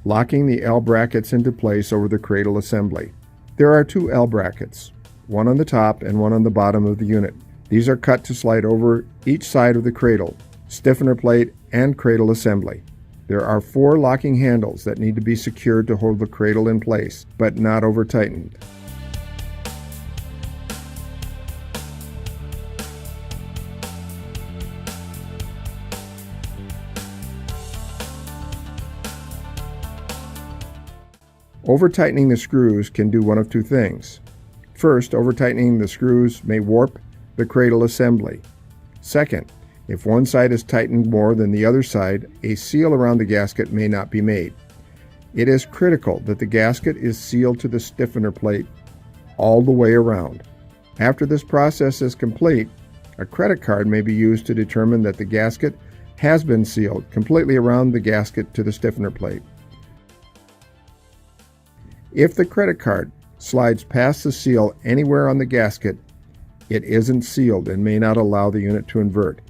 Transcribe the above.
locking the L brackets into place over the cradle assembly. There are two L brackets, one on the top and one on the bottom of the unit. These are cut to slide over each side of the cradle, stiffener plate, and cradle assembly. There are 4 locking handles that need to be secured to hold the cradle in place, but not over-tightened. Over-tightening the screws can do one of two things. First, over-tightening the screws may warp the cradle assembly. Second, if one side is tightened more than the other side, a seal around the gasket may not be made. It is critical that the gasket is sealed to the stiffener plate all the way around. After this process is complete, a credit card may be used to determine that the gasket has been sealed completely around the gasket to the stiffener plate. If the credit card slides past the seal anywhere on the gasket, it isn't sealed and may not allow the unit to invert.